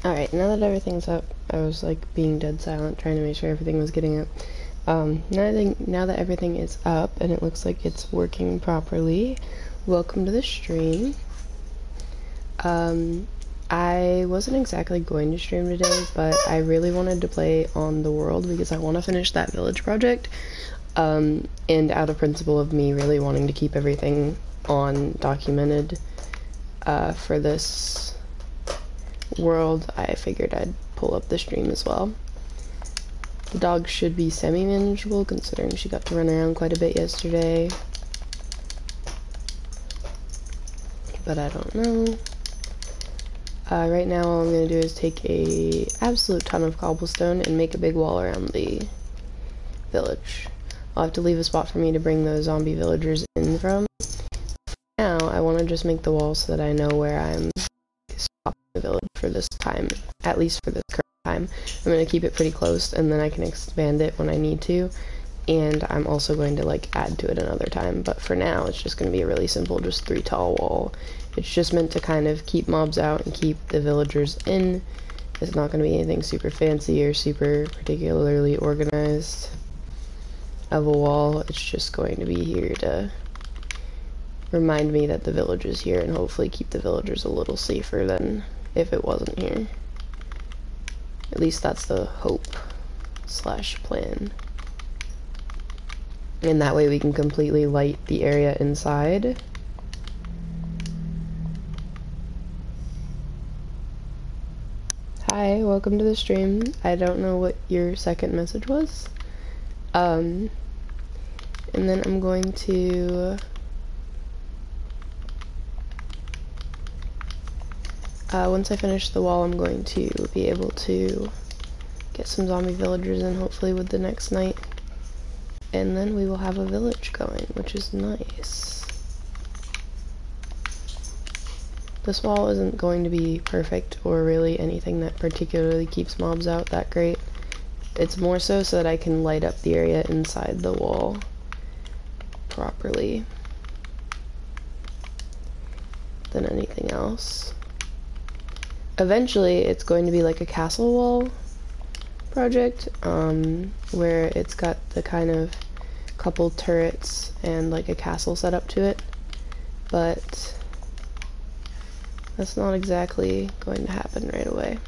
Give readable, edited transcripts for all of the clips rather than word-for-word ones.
Alright, now that everything's up, I was like being dead silent, trying to make sure everything was getting up. Now that everything is up and it looks like it's working properly, welcome to the stream. I wasn't exactly going to stream today, but I really wanted to play on the world because I want to finish that village project. And out of principle of me really wanting to keep everything on documented for this world, I figured I'd pull up the stream as well. The dog should be semi-manageable considering she got to run around quite a bit yesterday. But I don't know. Right now all I'm going to do is take a absolute ton of cobblestone and make a big wall around the village. I'll have to leave a spot for me to bring those zombie villagers in from. Now I want to just make the wall so that I know where I'm stopping the village for this time, at least for this current time. I'm going to keep it pretty close and then I can expand it when I need to, and I'm also going to like add to it another time, but for now it's just going to be a really simple, just 3 tall wall. It's just meant to kind of keep mobs out and keep the villagers in. It's not going to be anything super fancy or super particularly organized of a wall. It's just going to be here to remind me that the village is here and hopefully keep the villagers a little safer than if it wasn't here. At least that's the hope / plan. And that way we can completely light the area inside. Hi, welcome to the stream. I don't know what your second message was. And then I'm going to once I finish the wall, I'm going to be able to get some zombie villagers in, hopefully with the next night. And then we will have a village going, which is nice. This wall isn't going to be perfect or really anything that particularly keeps mobs out that great. It's more so that I can light up the area inside the wall properly than anything else. Eventually it's going to be like a castle wall project, where it's got the kind of couple turrets and like a castle set up to it, but that's not exactly going to happen right away.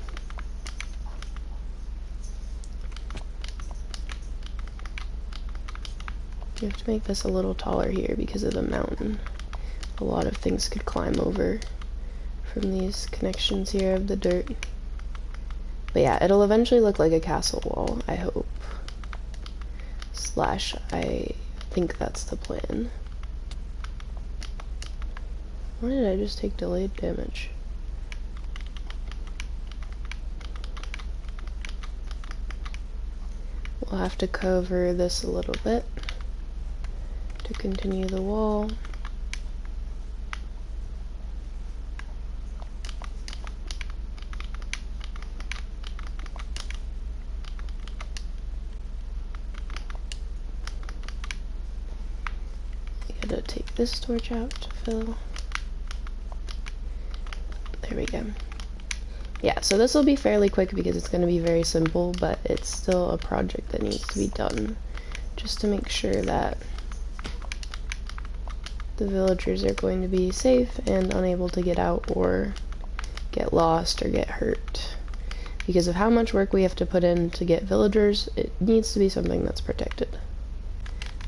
You have to make this a little taller here because of the mountain. A lot of things could climb over from these connections here of the dirt. But yeah, it'll eventually look like a castle wall, I hope. / I think that's the plan. Why did I just take delayed damage? We'll have to cover this a little bit to continue the wall. Gotta take this torch out to fill. There we go. Yeah, so this will be fairly quick because it's going to be very simple, but it's still a project that needs to be done just to make sure that the villagers are going to be safe and unable to get out or get lost or get hurt. Because of how much work we have to put in to get villagers, it needs to be something that's protected.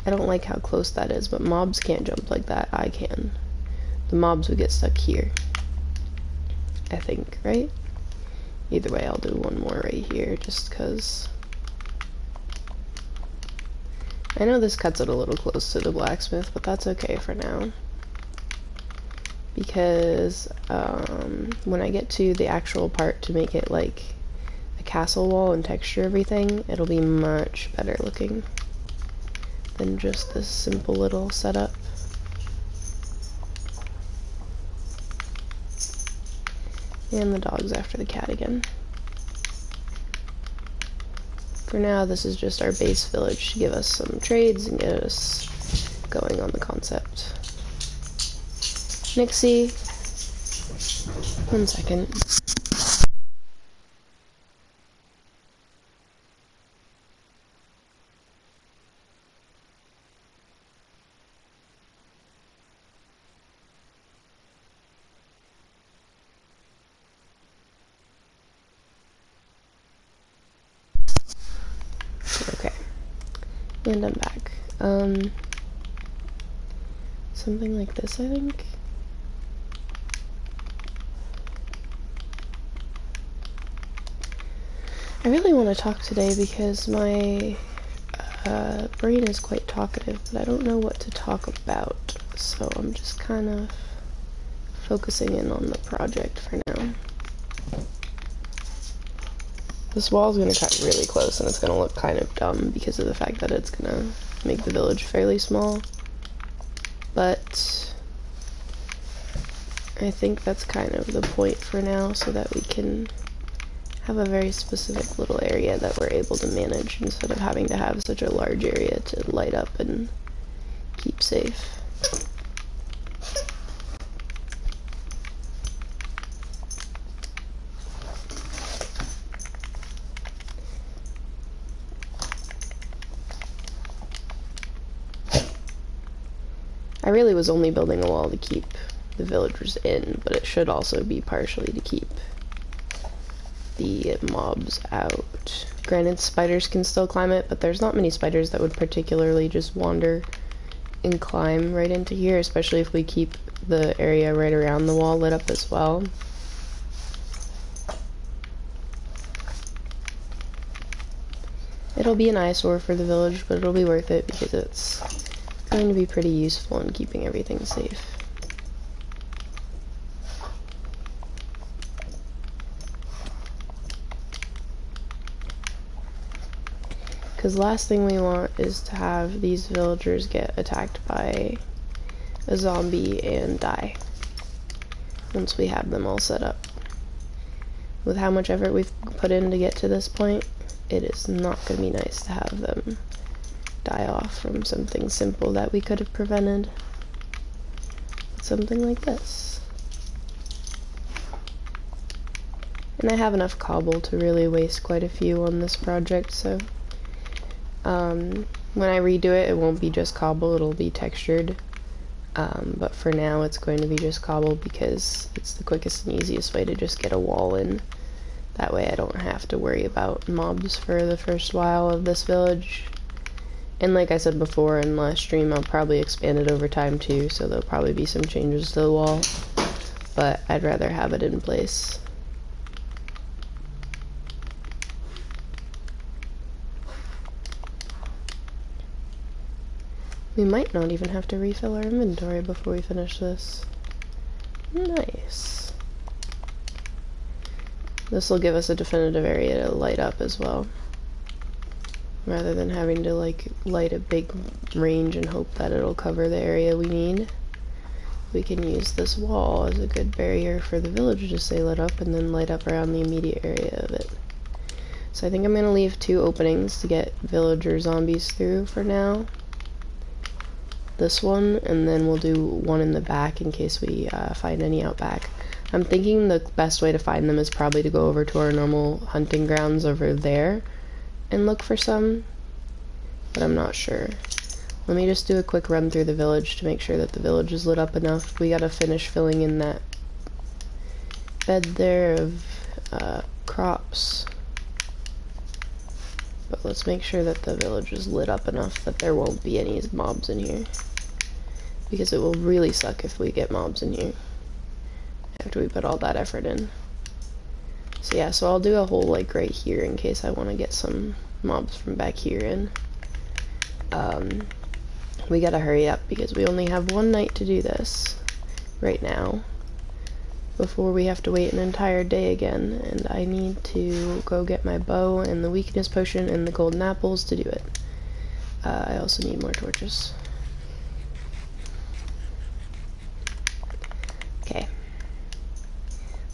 I don't like how close that is, but mobs can't jump like that. I can. The mobs would get stuck here, I think, right? Either way, I'll do one more right here, just because I know this cuts it a little close to the blacksmith, but that's okay for now. Because when I get to the actual part to make it like a castle wall and texture everything, it'll be much better looking than just this simple little setup. And the dog's after the cat again. For now, this is just our base village to give us some trades and get us going on the concept. Nixie, 1 second. And I'm back. Something like this, I think. I really want to talk today because my brain is quite talkative, but I don't know what to talk about, so I'm just kind of focusing in on the project for now. This wall is going to cut really close, and it's going to look kind of dumb because of the fact that it's going to make the village fairly small, but I think that's kind of the point for now, so that we can have a very specific little area that we're able to manage instead of having to have such a large area to light up and keep safe. I really was only building a wall to keep the villagers in, but it should also be partially to keep the mobs out. Granted, spiders can still climb it, but there's not many spiders that would particularly just wander and climb right into here, especially if we keep the area right around the wall lit up as well. It'll be an eyesore for the village, but it'll be worth it because it's going to be pretty useful in keeping everything safe. Because the last thing we want is to have these villagers get attacked by a zombie and die once we have them all set up. With how much effort we've put in to get to this point, it is not going to be nice to have them die off from something simple that we could have prevented. Something like this. And I have enough cobble to really waste quite a few on this project, so when I redo it, it won't be just cobble, it'll be textured. But for now, it's going to be just cobble because it's the quickest and easiest way to just get a wall in. That way I don't have to worry about mobs for the first while of this village. And like I said before in last stream, I'll probably expand it over time too, so there'll probably be some changes to the wall. But I'd rather have it in place. We might not even have to refill our inventory before we finish this. Nice. This will give us a definitive area to light up as well, rather than having to like light a big range and hope that it'll cover the area we need. We can use this wall as a good barrier for the village to stay lit up and then light up around the immediate area of it. So I think I'm going to leave 2 openings to get villager zombies through for now. This one, and then we'll do one in the back in case we find any out back. I'm thinking the best way to find them is probably to go over to our normal hunting grounds over there and look for some, but I'm not sure. Let me just do a quick run through the village to make sure that the village is lit up enough. We gotta finish filling in that bed there of crops. But let's make sure that the village is lit up enough that there won't be any mobs in here. Because it will really suck if we get mobs in here after we put all that effort in. So yeah, so I'll do a hole like right here in case I want to get some mobs from back here in. We gotta hurry up because we only have 1 night to do this right now before we have to wait an entire day again, and I need to go get my bow and the weakness potion and the golden apples to do it. I also need more torches. Okay.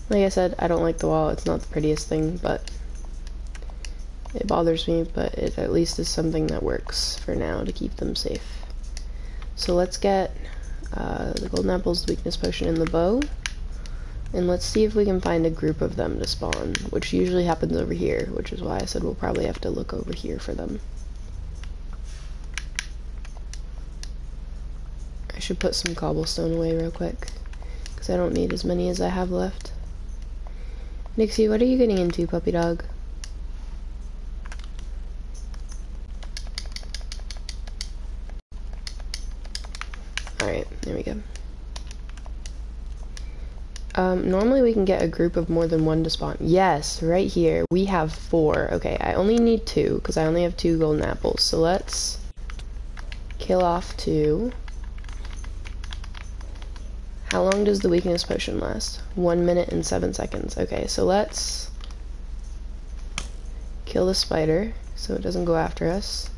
Like I said, I don't like the wall. It's not the prettiest thing, but it bothers me, but it at least is something that works for now to keep them safe. So let's get the golden apples, the weakness potion, and the bow. And let's see if we can find a group of them to spawn, which usually happens over here, which is why I said we'll probably have to look over here for them. I should put some cobblestone away real quick, because I don't need as many as I have left. Nixie, what are you getting into, puppy dog? Normally we can get a group of more than one to spawn. Yes, right here. We have 4. Okay, I only need 2, because I only have 2 golden apples. So let's kill off 2. How long does the weakness potion last? 1 minute and 7 seconds. Okay, so let's kill the spider so it doesn't go after us.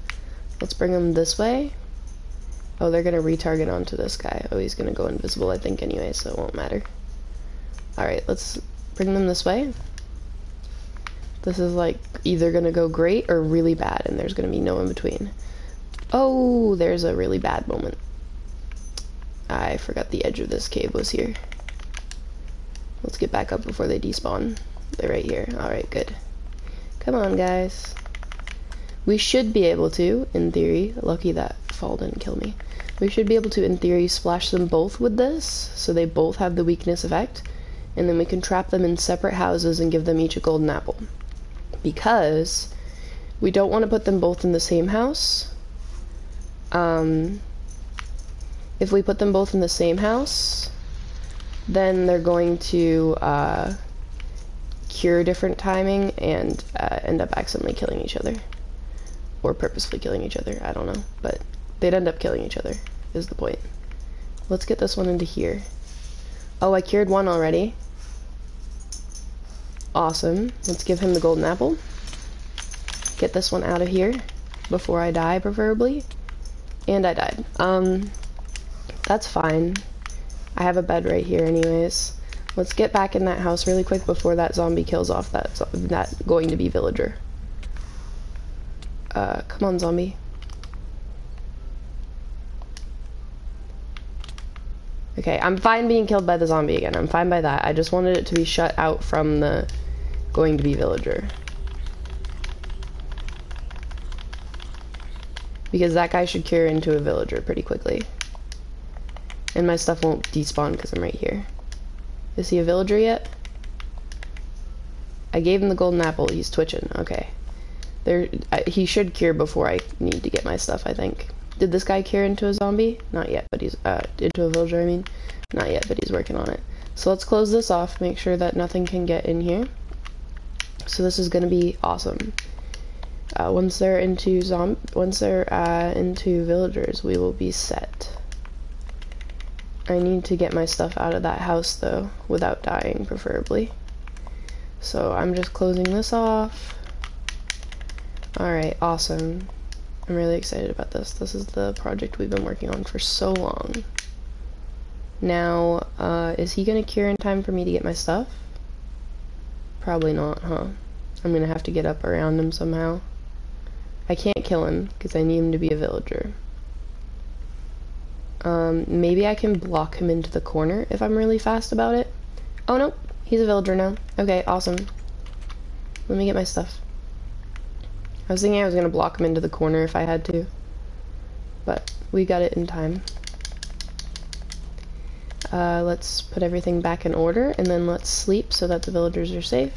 Let's bring them this way. Oh, they're gonna retarget onto this guy. Oh, he's gonna go invisible, I think, anyway, so it won't matter. Alright, let's bring them this way. This is like either gonna go great or really bad, and there's gonna be no in between. Oh, there's a really bad moment. I forgot the edge of this cave was here. Let's get back up before they despawn. They're right here. Alright, good. Come on, guys. We should be able to, in theory, lucky that fall didn't kill me. We should be able to, in theory, splash them both with this, so they both have the weakness effect. And then we can trap them in separate houses and give them each a golden apple. Because we don't want to put them both in the same house. If we put them both in the same house, then they're going to cure different timing and end up accidentally killing each other. Or purposefully killing each other, I don't know. But they'd end up killing each other, is the point. Let's get this one into here. Oh, I cured one already. Awesome. Let's give him the golden apple. Get this one out of here before I die, preferably. And I died. That's fine. I have a bed right here anyways. Let's get back in that house really quick before that zombie kills off that going to be villager. Come on, zombie. Okay, I'm fine being killed by the zombie again. I'm fine by that. I just wanted it to be shut out from the going to be villager. Because that guy should cure into a villager pretty quickly. And my stuff won't despawn because I'm right here. Is he a villager yet? I gave him the golden apple. He's twitching. Okay. He should cure before I need to get my stuff, I think. Did this guy cure into a zombie? Not yet, but he's, into a villager, I mean. Not yet, but he's working on it. So let's close this off, make sure that nothing can get in here. So this is gonna be awesome. Once they're into villagers, we will be set. I need to get my stuff out of that house, though, without dying, preferably. So I'm just closing this off. Alright, awesome. I'm really excited about this. This is the project we've been working on for so long. Now, is he gonna cure in time for me to get my stuff? Probably not, huh? I'm gonna have to get up around him somehow. I can't kill him, because I need him to be a villager. Maybe I can block him into the corner if I'm really fast about it. Oh, no, he's a villager now. Okay, awesome. Let me get my stuff. I was thinking I was gonna block him into the corner if I had to. But we got it in time. Let's put everything back in order, and then let's sleep so that the villagers are safe.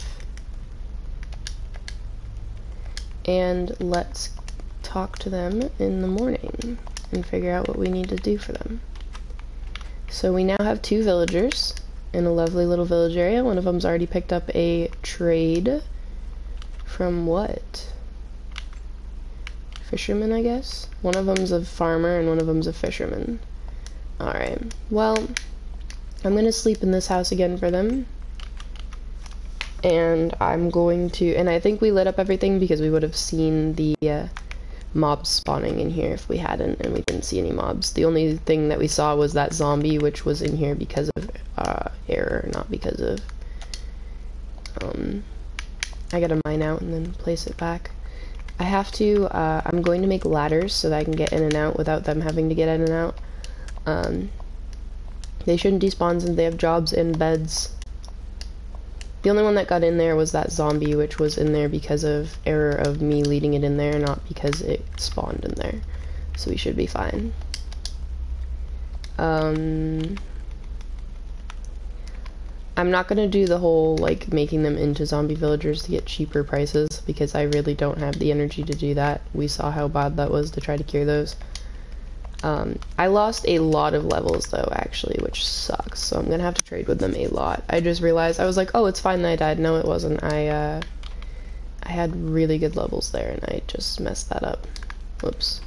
And let's talk to them in the morning and figure out what we need to do for them. So we now have 2 villagers in a lovely little village area. One of them's already picked up a trade from what? Fisherman, I guess? One of them's a farmer and one of them's a fisherman. Alright, well, I'm gonna sleep in this house again for them. And I'm going to, and I think we lit up everything because we would have seen the mobs spawning in here if we hadn't, and we didn't see any mobs. The only thing that we saw was that zombie, which was in here because of error, not because of, I gotta mine out and then place it back. I have to, I'm going to make ladders so that I can get in and out without them having to get in and out. They shouldn't despawn since they have jobs and beds. The only one that got in there was that zombie, which was in there because of error of me leading it in there, not because it spawned in there. So we should be fine. I'm not gonna do the whole, like, making them into zombie villagers to get cheaper prices, because I really don't have the energy to do that. We saw how bad that was to try to cure those. I lost a lot of levels though, actually, which sucks. So I'm gonna have to trade with them a lot. I just realized, I was like, oh, it's fine that I died. No, it wasn't. I had really good levels there, and I just messed that up. Whoops.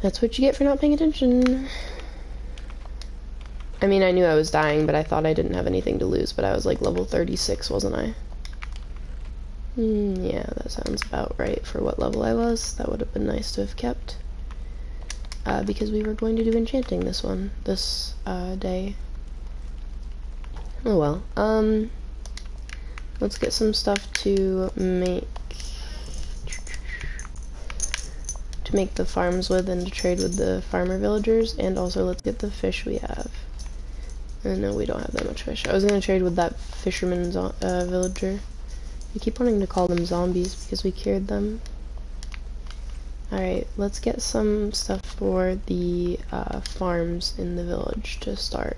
That's what you get for not paying attention. I mean, I knew I was dying, but I thought I didn't have anything to lose, but I was like level 36, wasn't I? Yeah, that sounds about right for what level I was. That would have been nice to have kept. Because we were going to do enchanting this day. Oh well. Let's get some stuff to make the farms with and to trade with the farmer villagers, and also let's get the fish we have. No, we don't have that much fish. I was gonna trade with that fisherman villager. We keep wanting to call them zombies because we cured them. Alright, let's get some stuff for the farms in the village to start.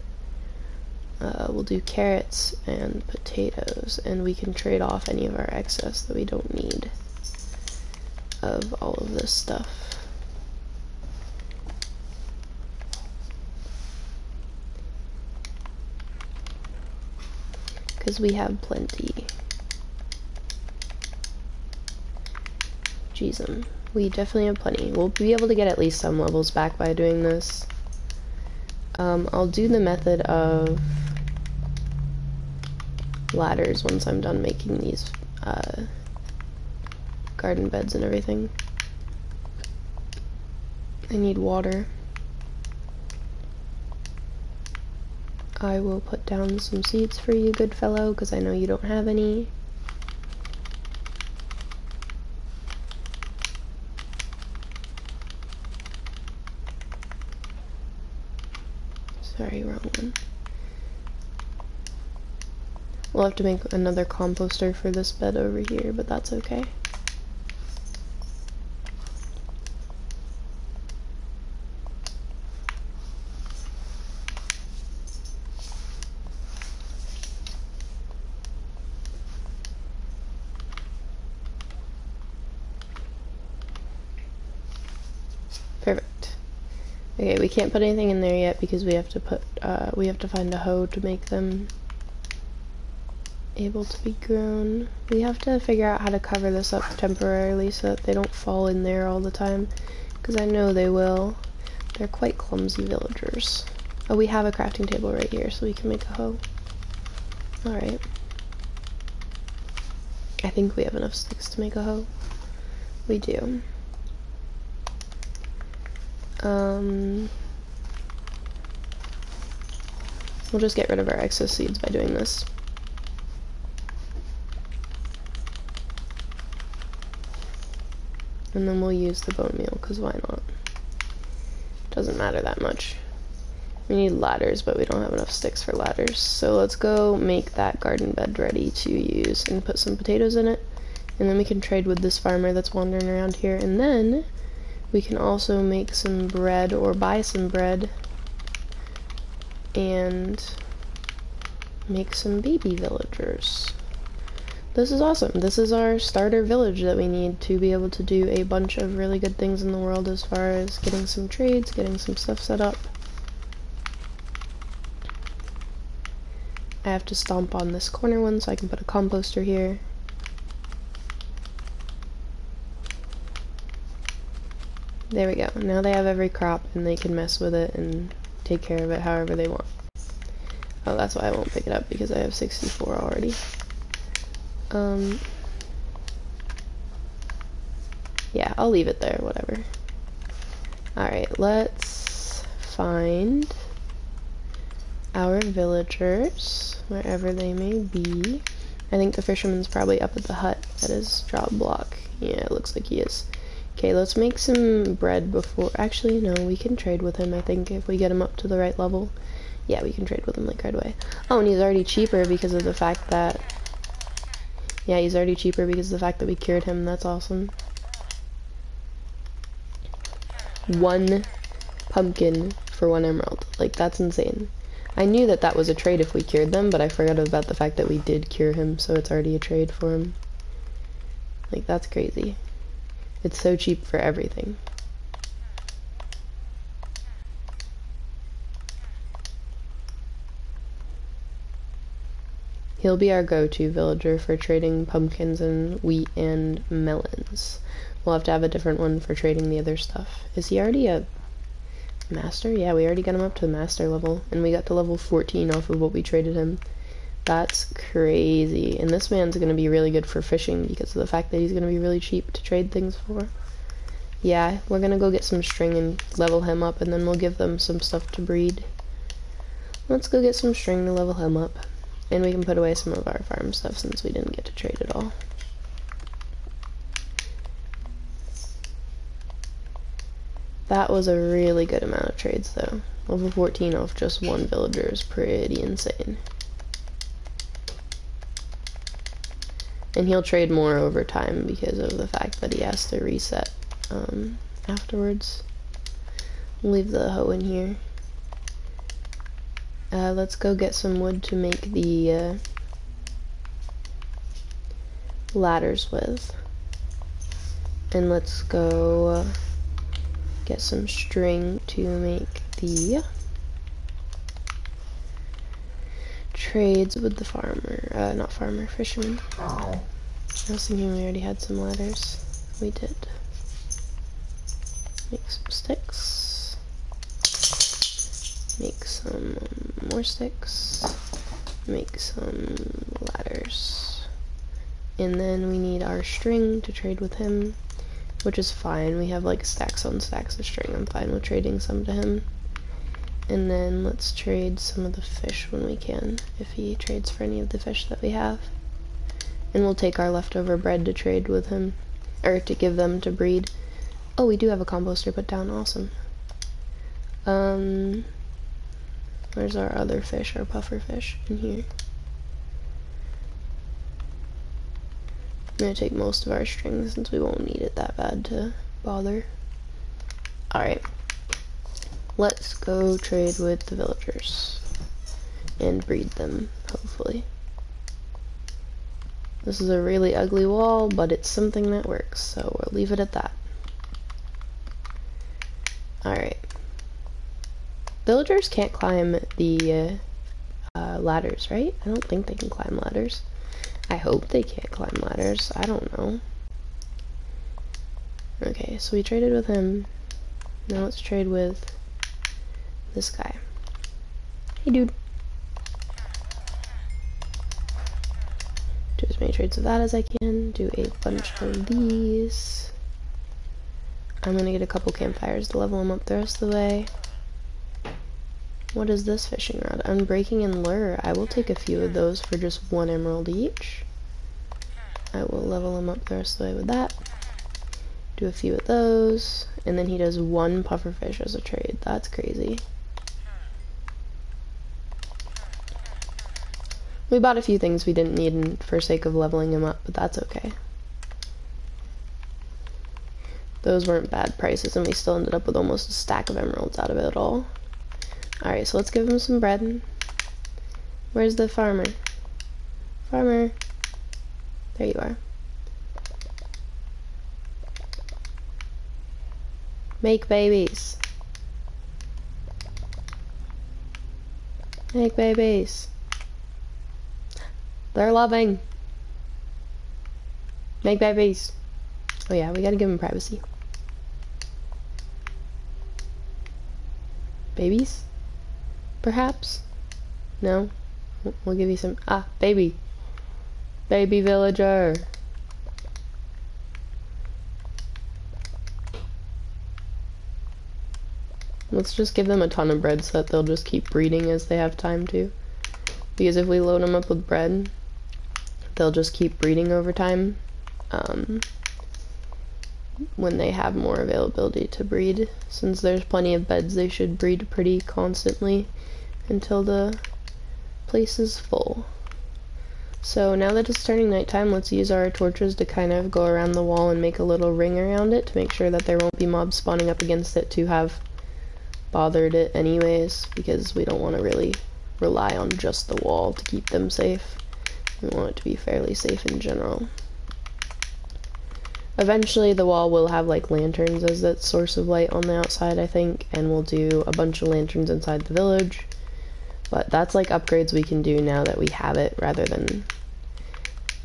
We'll do carrots and potatoes, and we can trade off any of our excess that we don't need of all of this stuff. Because we have plenty. Jeez, we definitely have plenty. We'll be able to get at least some levels back by doing this. I'll do the method of ladders once I'm done making these garden beds and everything. I need water. I will put down some seeds for you, good fellow, because I know you don't have any. Sorry, wrong one. We'll have to make another composter for this bed over here, but that's okay. Perfect. Okay, we can't put anything in there yet because we have to find a hoe to make them able to be grown. We have to figure out how to cover this up temporarily so that they don't fall in there all the time, because I know they will. They're quite clumsy villagers. Oh, we have a crafting table right here, so we can make a hoe. Alright. I think we have enough sticks to make a hoe. We do. We'll just get rid of our excess seeds by doing this. And then we'll use the bone meal, because why not? Doesn't matter that much. We need ladders, but we don't have enough sticks for ladders. So let's go make that garden bed ready to use and put some potatoes in it. And then we can trade with this farmer that's wandering around here. And then we can also make some bread or buy some bread and make some baby villagers. This is awesome. This is our starter village that we need to be able to do a bunch of really good things in the world as far as getting some trades, getting some stuff set up. I have to stomp on this corner one so I can put a composter here. There we go. Now they have every crop and they can mess with it and take care of it however they want. Oh, that's why I won't pick it up, because I have 64 already. Yeah, I'll leave it there, whatever. Alright, let's find our villagers, wherever they may be. I think the fisherman's probably up at the hut at his job block. Yeah, it looks like he is. Okay, let's make some bread before... Actually, no, we can trade with him, I think, if we get him up to the right level. Yeah, we can trade with him, like, right away. Oh, and he's already cheaper because of the fact that... Yeah, he's already cheaper because of the fact that we cured him. That's awesome. 1 pumpkin for 1 emerald. Like, that's insane. I knew that that was a trade if we cured them, but I forgot about the fact that we did cure him, so it's already a trade for him. Like, that's crazy. It's so cheap for everything. He'll be our go-to villager for trading pumpkins and wheat and melons. We'll have to have a different one for trading the other stuff. Is he already a master? Yeah, we already got him up to the master level, and we got to level 14 off of what we traded him. That's crazy. And this man's going to be really good for fishing because of the fact that he's going to be really cheap to trade things for. Yeah, we're going to go get some string and level him up, and then we'll give them some stuff to breed. Let's go get some string to level him up. And we can put away some of our farm stuff since we didn't get to trade it all. That was a really good amount of trades though. Level 14 off just one villager is pretty insane. And he'll trade more over time because of the fact that he has to reset afterwards. We'll leave the hoe in here. Let's go get some wood to make the ladders with. And let's go get some string to make the trades with the farmer, not farmer, fisherman. I was thinking we already had some ladders. We did. Make some sticks. Make some more sticks. Make some ladders. And then we need our string to trade with him, which is fine. We have like stacks on stacks of string. I'm fine with trading some to him. And then let's trade some of the fish when we can, if he trades for any of the fish that we have. And we'll take our leftover bread to trade with him, or to give them to breed. Oh, we do have a composter put down, awesome. Where's our other fish, our puffer fish? In here. I'm gonna take most of our string since we won't need it that bad to bother. Alright. Let's go trade with the villagers. And breed them, hopefully. This is a really ugly wall, but it's something that works, so we'll leave it at that. Alright. Villagers can't climb the ladders, right? I don't think they can climb ladders. I hope they can't climb ladders. I don't know. Okay, so we traded with him. Now let's trade with this guy. Hey, dude. Do as many trades of that as I can. Do a bunch of these. I'm gonna get a couple campfires to level them up the rest of the way. What is this fishing rod? Unbreaking and lure. I will take a few of those for just 1 emerald each. I will level them up the rest of the way with that. Do a few of those. And then he does 1 pufferfish as a trade. That's crazy. We bought a few things we didn't need for sake of leveling him up, but that's okay. Those weren't bad prices, and we still ended up with almost a stack of emeralds out of it all. Alright, so let's give him some bread. Where's the farmer? Farmer. There you are. Make babies. Make babies. They're loving. Make babies. Oh yeah, we gotta give them privacy. Babies? Perhaps? No? We'll give you some. Ah, baby. Baby villager. Let's just give them a ton of bread so that they'll just keep breeding as they have time to. Because if we load them up with bread, they'll just keep breeding over time. When they have more availability to breed. Since there's plenty of beds, they should breed pretty constantly until the place is full. So now that it's turning nighttime, let's use our torches to kind of go around the wall and make a little ring around it to make sure that there won't be mobs spawning up against it to have bothered it anyways, because we don't want to really rely on just the wall to keep them safe. We want it to be fairly safe in general. Eventually the wall will have like lanterns as that source of light on the outside, I think, and we'll do a bunch of lanterns inside the village But that's like upgrades we can do now that we have it, rather than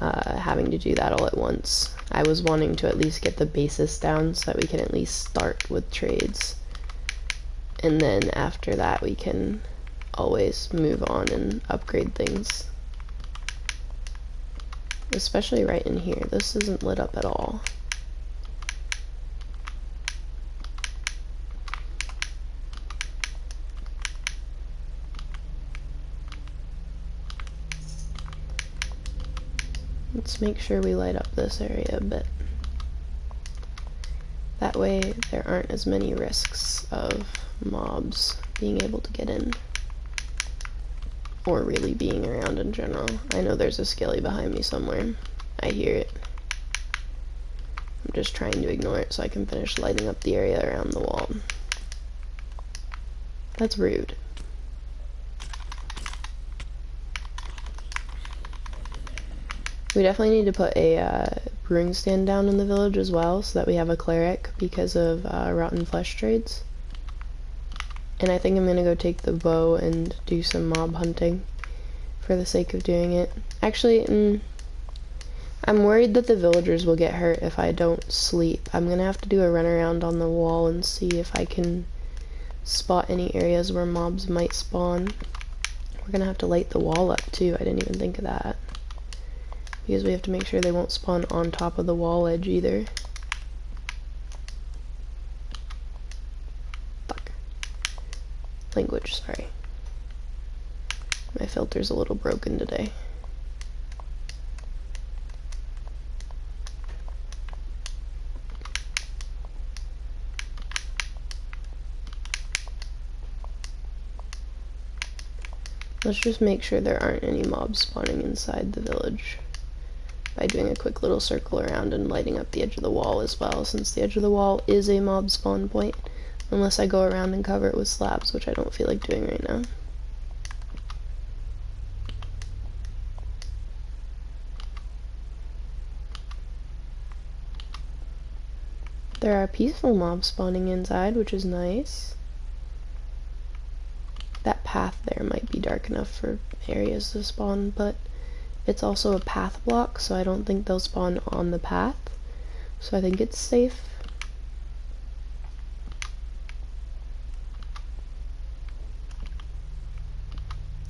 having to do that all at once. I was wanting to at least get the basis down so that we can at least start with trades. And then after that we can always move on and upgrade things. Especially right in here. This isn't lit up at all. Let's make sure we light up this area a bit. That way there aren't as many risks of mobs being able to get in. Or really being around in general. I know there's a skelly behind me somewhere. I hear it. I'm just trying to ignore it so I can finish lighting up the area around the wall. That's rude. We definitely need to put a brewing stand down in the village as well, so that we have a cleric because of rotten flesh trades. And I think I'm gonna go take the bow and do some mob hunting for the sake of doing it. Actually, I'm worried that the villagers will get hurt if I don't sleep. I'm gonna have to do a run around on the wall and see if I can spot any areas where mobs might spawn. We're gonna have to light the wall up too. I didn't even think of that. Because we have to make sure they won't spawn on top of the wall edge either. Fuck. Language, sorry. My filter's a little broken today. Let's just make sure there aren't any mobs spawning inside the village by doing a quick little circle around and lighting up the edge of the wall as well, since the edge of the wall is a mob spawn point, unless I go around and cover it with slabs, which I don't feel like doing right now. There are peaceful mobs spawning inside, which is nice. That path there might be dark enough for areas to spawn, but it's also a path block, so I don't think they'll spawn on the path. So I think it's safe.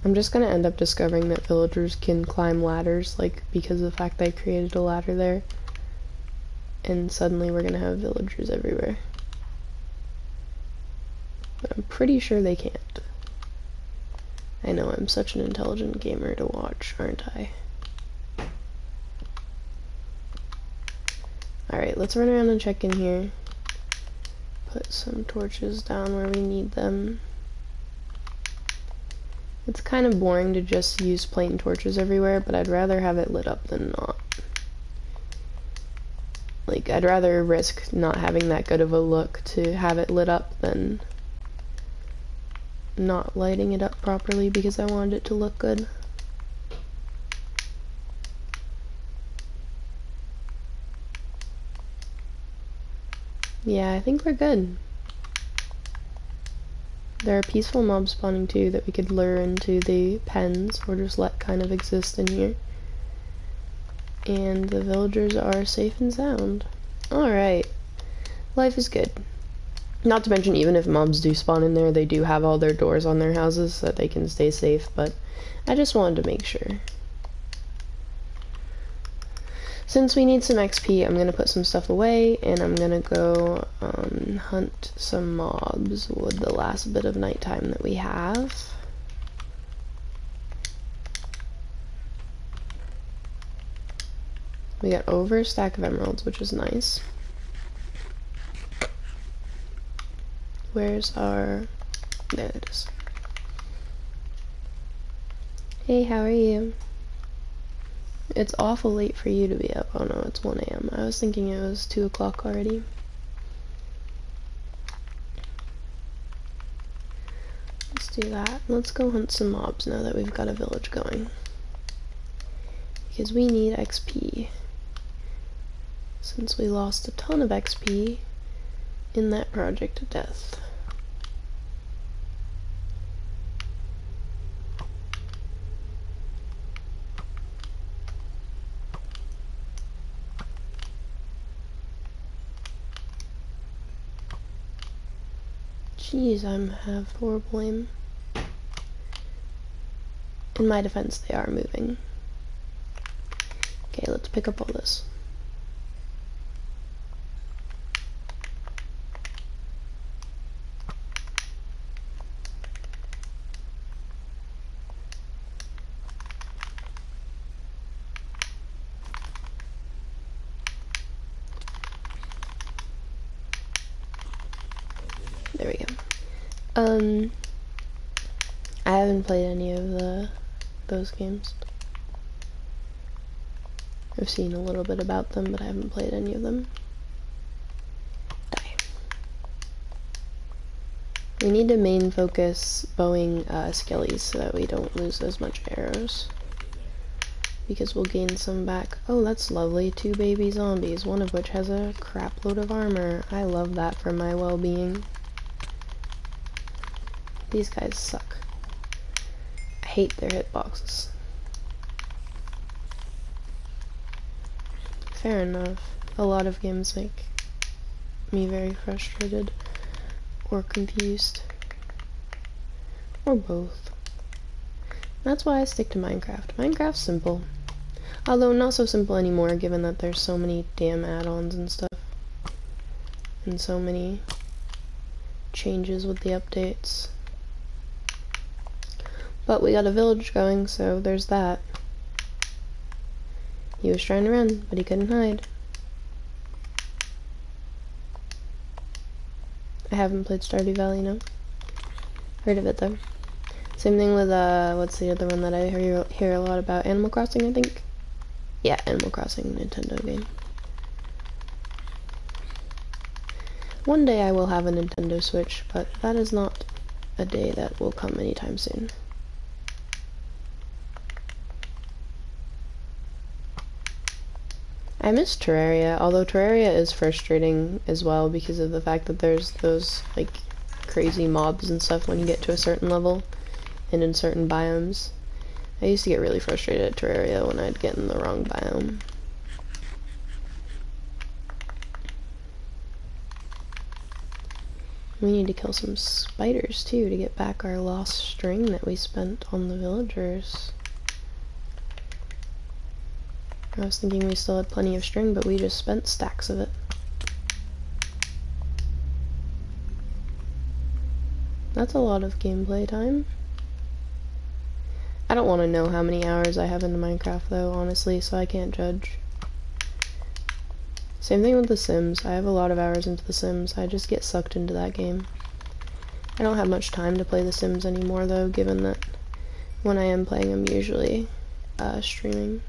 I'm just gonna end up discovering that villagers can climb ladders, like, because of the fact that I created a ladder there. And suddenly we're gonna have villagers everywhere. But I'm pretty sure they can't. I know, I'm such an intelligent gamer to watch, aren't I? Alright, let's run around and check in here. Put some torches down where we need them. It's kind of boring to just use plain torches everywhere, but I'd rather have it lit up than not. Like, I'd rather risk not having that good of a look to have it lit up than not lighting it up properly because I wanted it to look good. Yeah, I think we're good. There are peaceful mobs spawning too that we could lure into the pens or just let kind of exist in here. And the villagers are safe and sound. Alright. Life is good. Not to mention, even if mobs do spawn in there, they do have all their doors on their houses so that they can stay safe, but I just wanted to make sure. Since we need some XP, I'm going to put some stuff away, and I'm going to go hunt some mobs with the last bit of nighttime that we have. We got over a stack of emeralds, which is nice. Where's our... There it is. Hey, how are you? It's awful late for you to be up. Oh no, it's 1 AM. I was thinking it was 2 o'clock already. Let's do that. Let's go hunt some mobs now that we've got a village going. Because we need XP. Since we lost a ton of XP in that project of death. Jeez, have horrible aim. In my defense, they are moving. Okay, let's pick up all this. There we go. I haven't played any of those games. I've seen a little bit about them, but I haven't played any of them. Die. We need to main focus bowing skillies so that we don't lose as much arrows. Because we'll gain some back. Oh, that's lovely. 2 baby zombies, one of which has a crap load of armor. I love that for my well-being. These guys suck. I hate their hitboxes. Fair enough. A lot of games make me very frustrated or confused. Or both. That's why I stick to Minecraft. Minecraft's simple. Although not so simple anymore given that there's so many damn add-ons and stuff. And so many changes with the updates. But we got a village going, so there's that. He was trying to run, but he couldn't hide. I haven't played Stardew Valley, no. Heard of it, though. Same thing with, what's the other one that I hear a lot about? Animal Crossing, I think? Yeah, Animal Crossing, Nintendo game. One day I will have a Nintendo Switch, but that is not a day that will come anytime soon. I miss Terraria, although Terraria is frustrating as well because of the fact that there's those, like, crazy mobs and stuff when you get to a certain level and in certain biomes. I used to get really frustrated at Terraria when I'd get in the wrong biome. We need to kill some spiders too to get back our lost string that we spent on the villagers. I was thinking we still had plenty of string, but we just spent stacks of it. That's a lot of gameplay time. I don't want to know how many hours I have into Minecraft though, honestly, so I can't judge. Same thing with The Sims. I have a lot of hours into The Sims. I just get sucked into that game. I don't have much time to play The Sims anymore though, given that when I am playing I'm usually streaming.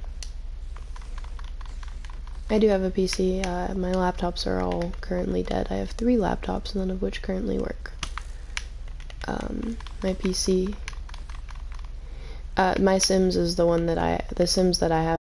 I do have a PC. My laptops are all currently dead. I have 3 laptops, none of which currently work. My PC. My Sims is the Sims that I have